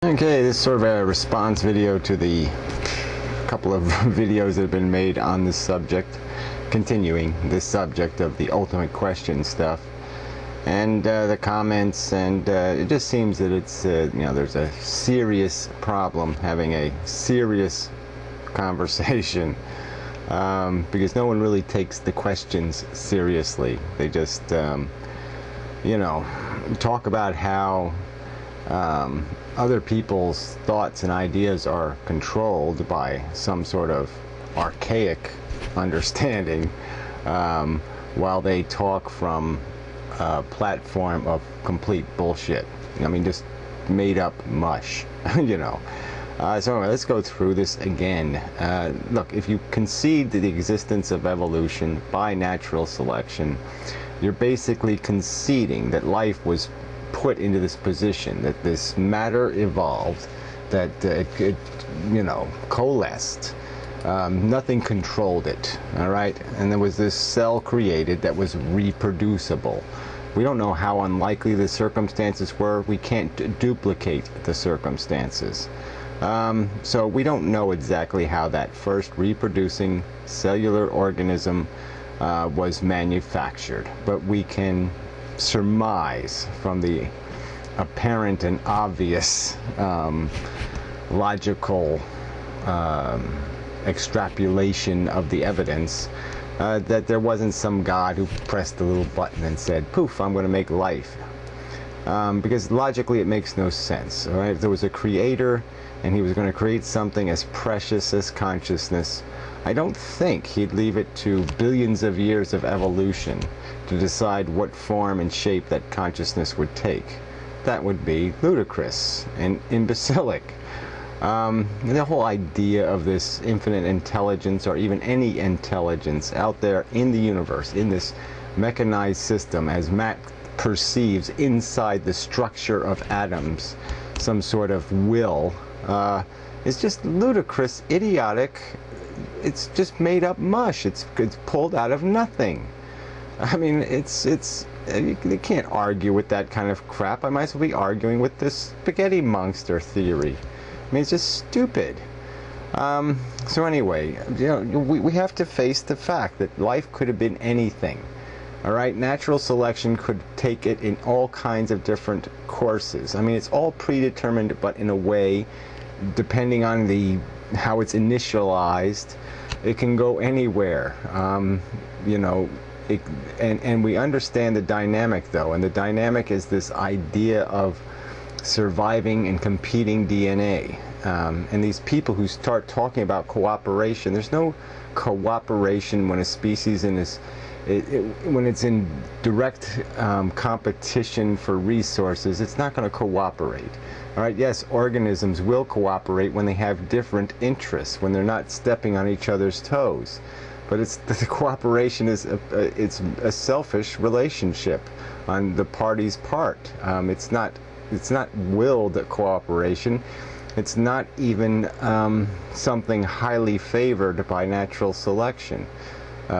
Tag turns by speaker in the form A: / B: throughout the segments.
A: Okay, this is sort of a response video to the couple of videos that have been made on this subject, continuing this subject of the ultimate question stuff, and the comments, and it just seems that it's, there's a serious problem having a serious conversation, because no one really takes the questions seriously. They just, talk about how other people's thoughts and ideas are controlled by some sort of archaic understanding, while they talk from a platform of complete bullshit. I mean, just made up mush, So anyway, let's go through this again. Look, if you concede to the existence of evolution by natural selection, you're basically conceding that life was put into this position, that this matter evolved, that it coalesced. Nothing controlled it, all right? And there was this cell created that was reproducible. We don't know how unlikely the circumstances were. We can't duplicate the circumstances. So we don't know exactly how that first reproducing cellular organism was manufactured, but we can surmise from the apparent and obvious logical extrapolation of the evidence that there wasn't some god who pressed the little button and said, poof, I'm going to make life. Because logically it makes no sense. All right? There was a creator, and he was going to create something as precious as consciousness. I don't think he'd leave it to billions of years of evolution to decide what form and shape that consciousness would take. That would be ludicrous and imbecilic. The whole idea of this infinite intelligence, or even any intelligence out there in the universe, in this mechanized system, as Matt perceives inside the structure of atoms, some sort of will, is just ludicrous, idiotic. It's just made up mush. It's pulled out of nothing. I mean, you can't argue with that kind of crap. I might as well be arguing with this spaghetti monster theory. I mean, it's just stupid. So anyway, we have to face the fact that life could have been anything. All right, natural selection could take it in all kinds of different courses. I mean, it's all predetermined, but in a way, depending on how it's initialized, it can go anywhere. And we understand the dynamic, though, and the dynamic is this idea of surviving and competing DNA. And these people who start talking about cooperation, there's no cooperation when a species when it's in direct competition for resources. It's not going to cooperate. All right, yes, organisms will cooperate when they have different interests, when they're not stepping on each other's toes. But the cooperation is it's a selfish relationship on the party's part. It's not willed cooperation. It's not even something highly favored by natural selection. We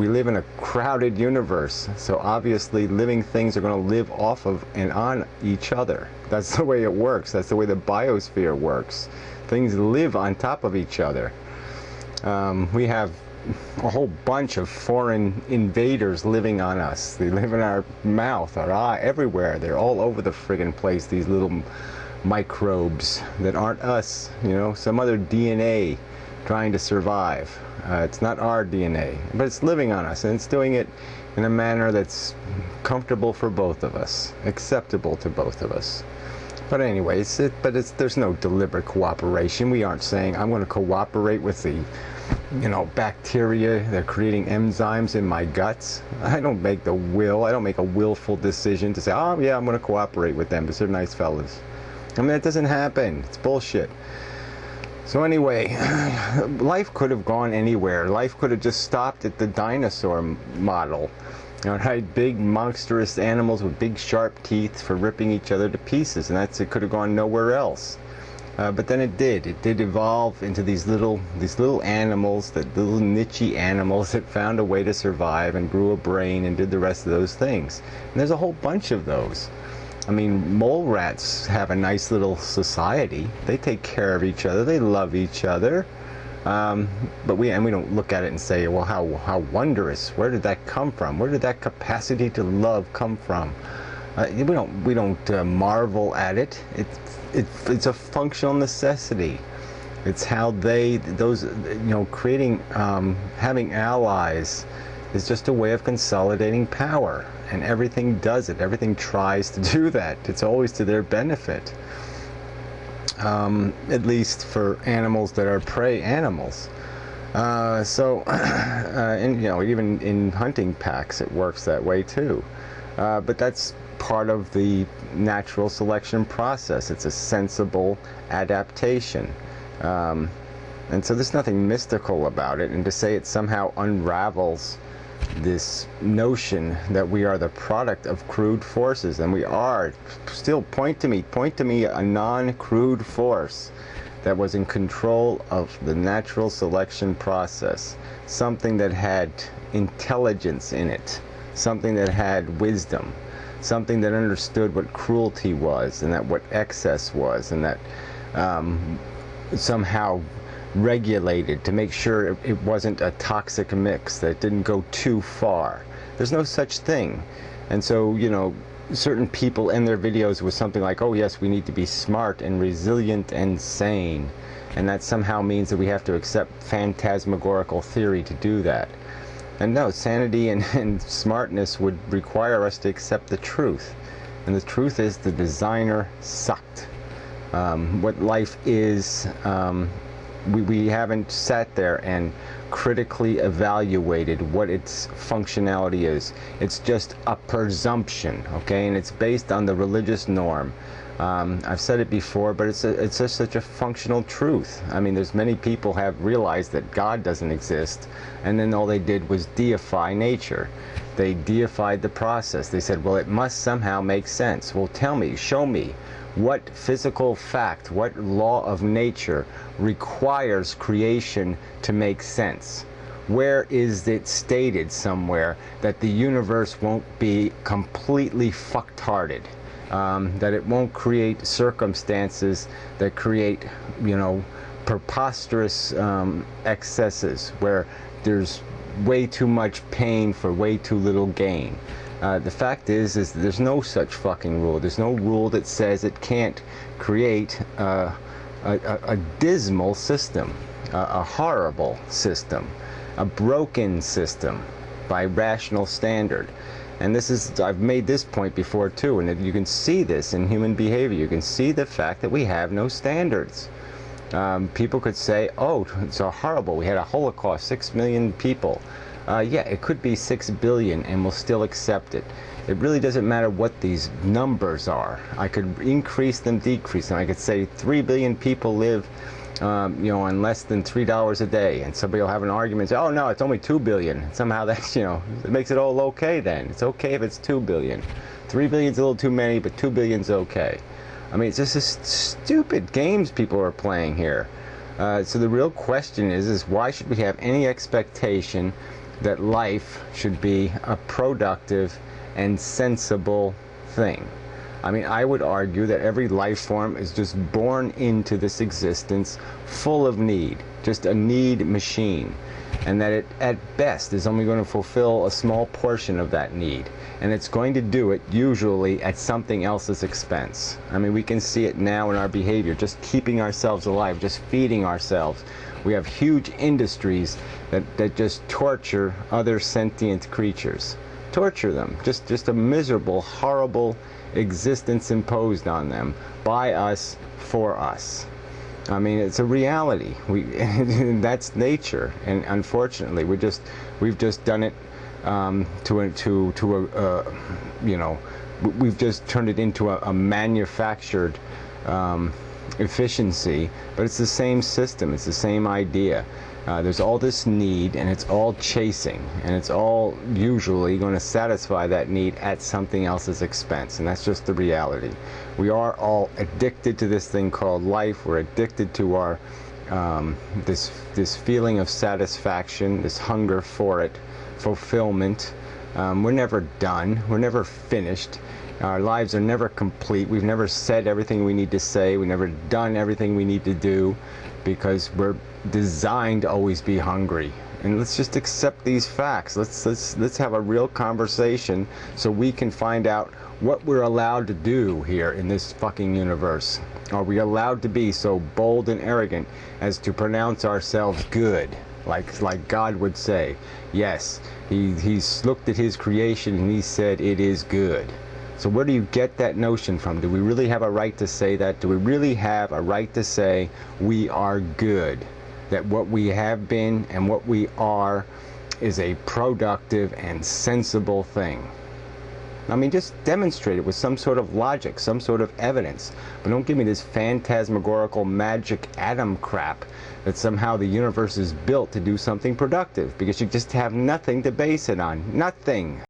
A: live in a crowded universe, so obviously living things are going to live off of and on each other. That's the way it works. That's the way the biosphere works. Things live on top of each other. We have a whole bunch of foreign invaders living on us. They live in our mouth, our eye, everywhere. They're all over the friggin' place, these little microbes that aren't us, some other DNA trying to survive. It's not our DNA, but it's living on us, and it's doing it in a manner that's comfortable for both of us, acceptable to both of us. But anyway, there's no deliberate cooperation. We aren't saying, I'm going to cooperate with the, bacteria. They're creating enzymes in my guts. I don't make I don't make a willful decision to say, oh yeah, I'm going to cooperate with them because they're nice fellas. I mean, that doesn't happen. It's bullshit. So anyway, life could have gone anywhere. Life could have just stopped at the dinosaur model. All right, big monstrous animals with big sharp teeth for ripping each other to pieces, and it could have gone nowhere else. But then it did evolve into these little animals, little niche animals that found a way to survive and grew a brain and did the rest of those things. And there's a whole bunch of those. I mean, mole rats have a nice little society. They take care of each other. They love each other. But we don't look at it and say, well, how wondrous. Where did that come from? Where did that capacity to love come from? We don't marvel at it. It's a functional necessity. It's how creating, having allies is just a way of consolidating power, and everything does it. Everything tries to do that. It's always to their benefit. At least for animals that are prey animals. And even in hunting packs, it works that way too. But that's part of the natural selection process. It's a sensible adaptation. And so there's nothing mystical about it, and to say it somehow unravels this notion that we are the product of crude forces, and we are. Still, point to me a non-crude force that was in control of the natural selection process, something that had intelligence in it, something that had wisdom, something that understood what cruelty was, and that what excess was, and that somehow regulated to make sure it wasn't a toxic mix, that it didn't go too far. There's no such thing. And so, certain people end their videos with something like, oh yes, we need to be smart and resilient and sane, and that somehow means that we have to accept phantasmagorical theory to do that. And no, sanity and smartness would require us to accept the truth, and the truth is the designer sucked. What life is, we haven't sat there and critically evaluated what its functionality is. It's just a presumption, okay, and it's based on the religious norm. I've said it before, but it's just such a functional truth. I mean, there's many people have realized that God doesn't exist, and then all they did was deify nature. They deified the process. They said, well, it must somehow make sense. Well, tell me, show me. What physical fact, what law of nature requires creation to make sense? Where is it stated somewhere that the universe won't be completely fucktarded? That it won't create circumstances that create, preposterous excesses where there's way too much pain for way too little gain. The fact is there's no such fucking rule. There's no rule that says it can't create a dismal system, a horrible system, a broken system by rational standard. And I've made this point before too, and you can see this in human behavior. You can see the fact that we have no standards. People could say, oh, it's so horrible. We had a Holocaust, 6 million people. Yeah, it could be 6 billion and we'll still accept it. It really doesn't matter what these numbers are. I could increase them, decrease them. I could say 3 billion people live on less than $3 a day, and somebody will have an argument and say, oh no, it's only 2 billion. Somehow that's, it makes it all okay then. It's okay if it's 2 billion. 3 billion's a little too many, but 2 billion's okay. I mean, it's just this stupid games people are playing here. So the real question is why should we have any expectation that life should be a productive and sensible thing? I mean, I would argue that every life form is just born into this existence full of need, just a need machine, and that it at best is only going to fulfill a small portion of that need, and it's going to do it usually at something else's expense. I mean, we can see it now in our behavior, just keeping ourselves alive, just feeding ourselves. We have huge industries that just torture other sentient creatures. Torture them. Just a miserable, horrible existence imposed on them by us, for us. I mean, it's a reality. That's nature, and unfortunately, we've just done it we've just turned it into a manufactured efficiency, but it's the same system, it's the same idea. There's all this need, and it's all chasing, and it's all usually going to satisfy that need at something else's expense, and that's just the reality. We are all addicted to this thing called life. We're addicted to our this feeling of satisfaction, this hunger for it, fulfillment. We're never done. We're never finished. Our lives are never complete. We've never said everything we need to say. We've never done everything we need to do, because we're designed to always be hungry. And let's just accept these facts. Let's have a real conversation so we can find out what we're allowed to do here in this fucking universe. Are we allowed to be so bold and arrogant as to pronounce ourselves good, like God would say? Yes, he's looked at his creation and he said it is good. So where do you get that notion from? Do we really have a right to say that? Do we really have a right to say we are good? That what we have been and what we are is a productive and sensible thing? I mean, just demonstrate it with some sort of logic, some sort of evidence. But don't give me this phantasmagorical magic atom crap that somehow the universe is built to do something productive, because you just have nothing to base it on. Nothing.